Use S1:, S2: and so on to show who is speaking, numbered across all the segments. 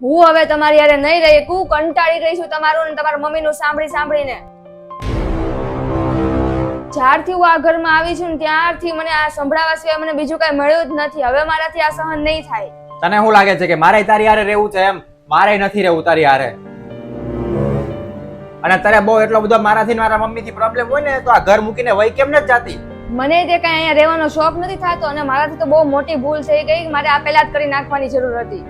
S1: હું હવે તમારી યારે નહીં રહી હું કંટાળી ગઈ છું તમારું ને તમારા મમ્મીનું સાંભળીને. જ્યારથી હું આ ઘરમાં આવી છું ને ત્યારથી મને આ સંભળાવા સિવાય મને બીજું કઈ મળ્યું જ નથી. હવે મારાથી આ સહન નહીં થાય.
S2: તને શું લાગે છે કે મારે તારી હારે રહેવું છે એમ? મારે નથી રહેવું તારી હારે. અને તારે બહુ એટલો બધો મારાથી ને મારા મમ્મીથી પ્રોબ્લેમ હોય ને તો આ ઘર મૂકીને વહી કેમ નથી જાતી?
S1: મને તે કઈ અહીંયા રહેવાનો શોખ નથી થતો અને મારાથી તો બહુ મોટી ભૂલ થઈ ગઈ. મારે આ પહેલા જ કરી નાખવાની જરૂર હતી.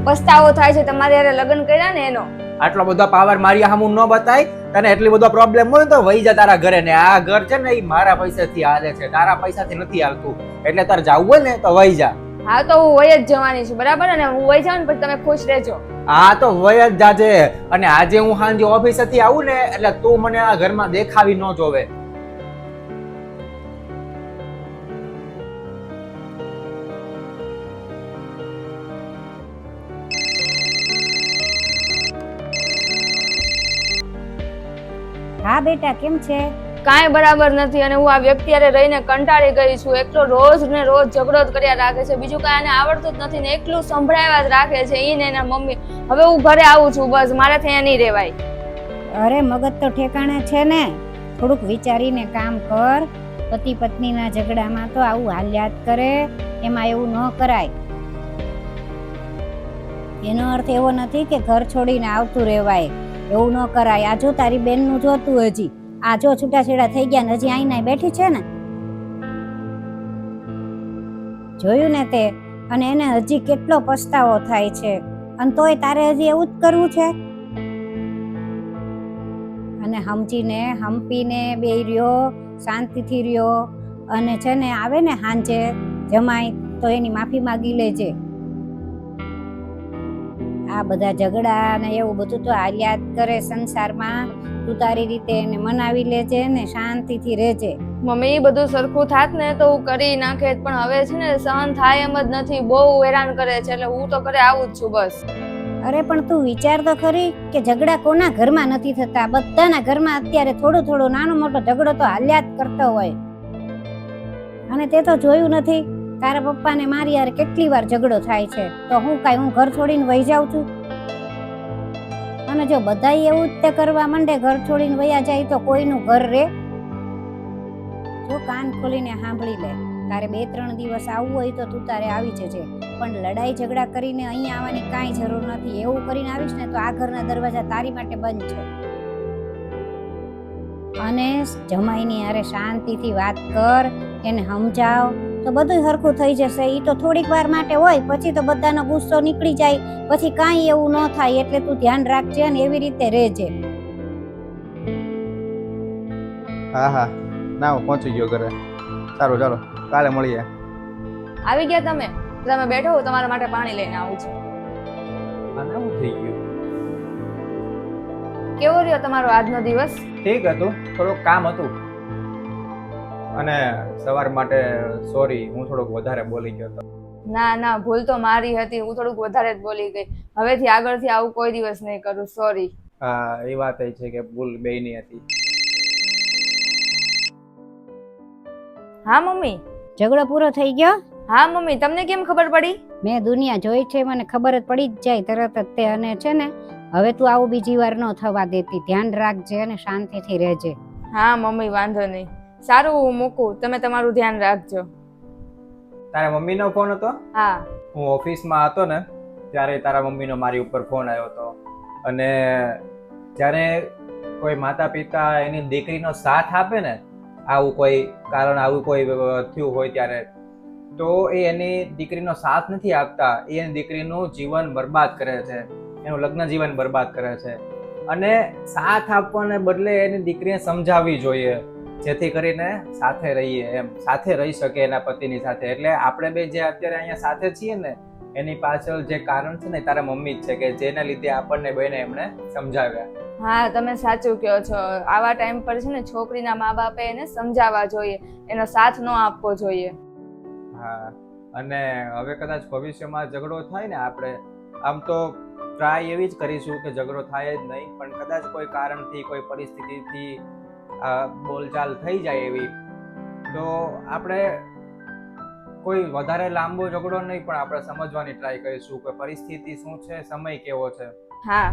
S1: પસ્તાવો થાય છે તમારે યારે લગ્ન કર્યા ને એનો.
S2: આટલો બધો પાવર મારી સામું ન બતાય. તને એટલી બધો પ્રોબ્લેમ હોય તો વહી જા તારા ઘરે. ને આ ઘર છે ને એ મારા પૈસાથી હાલે છે, તારા પૈસાથી નથી હાલતું. એટલે તારે જાવું હોય ને તો વહી જા.
S1: હા તો હું વહી જ જવાની છું, બરાબર ને? હું વહી જાઉં ને પછી તમે ખુશ રહેજો.
S2: હા તો વહી જ જાજે. અને આજે હું સાંજે ઓફિસેથી આવું ને એટલે તું મને આ ઘરમાં દેખાવી ન જોવે.
S3: હા બેટા, કેમ છે?
S1: કાંઈ બરાબર નથી અને હું આ વ્યક્તિ હારે રહીને કંટાળી ગઈ છું. એકલો રોજ ને રોજ ઝઘડો જ કર્યા રાખે છે, બીજું કાંઈ એને આવડતું જ નથી ને એકલું સંભળાવ્યા જ રાખે છે ઈ ને એના મમ્મી. હવે હું ઘરે આવું છું, બસ મારાથી અહીંયા નહીં રહેવાય.
S3: અરે મગજ તો ઠેકાણે છે ને, થોડુંક વિચારીને કામ કર. પતિ પત્નીના ઝઘડામાં તો આવું હાલ્યાત કરે, એમાં એવું ન કરાય. એનો અર્થ એવો નથી કે ઘર છોડીને આવતું રહેવાય, એવું ન કરાય. આ જો તારી બેનનું જોતું, હજી આ જો છૂટાછેડા થઈ ગયા ને હજી આઈને બેઠી છે ને, જોયું ને તે? અને એને હજી કેટલો પસ્તાવો થાય છે અને તોય તારે હજી એવું જ કરવું છે? અને સમજીને હંપીને બેય રહ્યો, શાંતિથી રહ્યો. અને છે ને આવે ને હાંજે જમાય તો એની માફી માગી લેજે. આ બધા ઝઘડા ને એવું બધું તો હાલ્યા જ કરે સંસારમાં. તું તારી રીતે એને મનાવી લેજે ને શાંતિથી રહેજે.
S1: મમ્મી એ બધું સરખું થાત ને તો હું કરી નાખે, પણ હવે છે ને સહન થાય એમ જ નથી. બહુ હેરાન કરે છે એટલે હું તો ઘરે આવું જ છું બસ.
S3: અરે પણ તું વિચાર તો ખરી કે ઝઘડા કોના ઘરમાં નથી થતા? બધાના ઘરમાં અત્યારે થોડો થોડો નાનો મોટો ઝઘડો તો હાલ્યા જ કરતો હોય. અને તે તો જોયું નથી, તારા પપ્પાને મારી યાર કેટલી વાર ઝઘડો થાય છે. તો હું ઘર છોડીને વહી જાઉં છું? અને જો બધા એવું જ તે કરવા માંડે, ઘર છોડીને વયા જાય તો કોઈનું ઘર રે? જો કાન ખોલીને સાંભળી લે, તારે 2-3 દિવસ આવવું હોય તો તું તારે આવી જજે, પણ લડાઈ ઝઘડા કરીને અહીંયા આવવાની કાંઈ જરૂર નથી. એવું કરીને આવીશ ને તો આ ઘરના દરવાજા તારી માટે બંધ છે. અને જમાઈની હારે શાંતિથી વાત કર, એને સમજાવ તો બધું હરખું થઈ જશે. ઈ તો થોડીક વાર માટે હોય, પછી તો બધાનો ગુસ્સો નીકળી જાય, પછી કાંઈ એવું ન થાય. એટલે તું ધ્યાન રાખજે અને એવી રીતે રહેજે.
S2: હા હા, ના હું પહોંચી ગયો ઘરે. સારું, ચાલો કાલે મળીએ.
S1: આવી ગયા તમે? તમે બેઠો, હું તમારા માટે પાણી લઈને આવું છું.
S2: આને શું થઈ ગયું?
S1: કેવો રહ્યો તમારો આજનો દિવસ?
S2: ઠીક હતું, થોડુંક કામ હતું. અને સવાર માટે સોરી, હું થોડોક વધારે બોલી ગયો હતો.
S1: ના ના, ભૂલ તો મારી હતી. હું થોડુંક વધારે જ બોલી ગઈ. હવેથી આગળથી આવું કોઈ દિવસ નહીં કરું. સોરી.
S2: હા, એ વાત એ છે કે ભૂલ બેયની હતી.
S1: હા મમ્મી.
S3: ઝઘડો પૂરો થઈ ગયો?
S1: હા મમ્મી, તમને કેમ ખબર પડી?
S3: મેં દુનિયા જોઈ છે, મને ખબર જ પડી જ જાય તરત જ તે. અને છે ને હવે તું આવું બીજી વાર ન થવા દેતી. ધ્યાન રાખજે અને શાંતિથી રહેજે.
S1: હા મમ્મી, વાંધો નહીં. સારું, હું મૂકું. તમે તમારું ધ્યાન રાખજો.
S2: તારા મમ્મીનો ફોન હતો?
S1: હા.
S2: હું ઓફિસમાં હતો ને ત્યારે તારા મમ્મીનો મારી ઉપર ફોન આવ્યો હતો. અને જ્યારે કોઈ માતા પિતા એની દીકરીનો સાથ આપે ને, આવું કોઈ કારણ, આવું કોઈ થયું હોય ત્યારે, તો એ એની દીકરીનો સાથ નથી આપતા. એ એની દીકરીનું જીવન બરબાદ કરે છે, એનું લગ્ન જીવન બરબાદ કરે છે. અને સાથ આપવાને બદલે એની દીકરીને સમજાવવી જોઈએ, જેથી કરીને સાથે રહીએ, એમ સાથે રહી શકે એના પતિની સાથે. એટલે આપણે બે જે અત્યારે અહીંયા સાથે છીએ ને, એની પાછળ જે કારણ છે ને તારા મમ્મી જ છે, કે જેના લીધે આપણને બેને એમણે સમજાવ્યા.
S1: હા, તમે સાચું કહો છો. આવા ટાઈમ પર છે ને છોકરીના મા બાપે એને સમજાવવા જોઈએ, એનો સાથ ન આપવો જોઈએ.
S2: હા, અને હવે કદાચ ભવિષ્યમાં ઝઘડો થાય ને, આપણે આમ તો ટ્રાય એવી જ કરીશું કે ઝઘડો થાય જ નહીં, પણ કદાચ કોઈ કારણથી, કોઈ પરિસ્થિતિથી બોલચાલ થઈ જાય એવી, તો આપણે કોઈ વધારે લાંબો ઝઘડો નહીં, પણ આપણે સમજવાની ટ્રાય કરીશું કે પરિસ્થિતિ શું છે, સમય કેવો છે.
S1: હા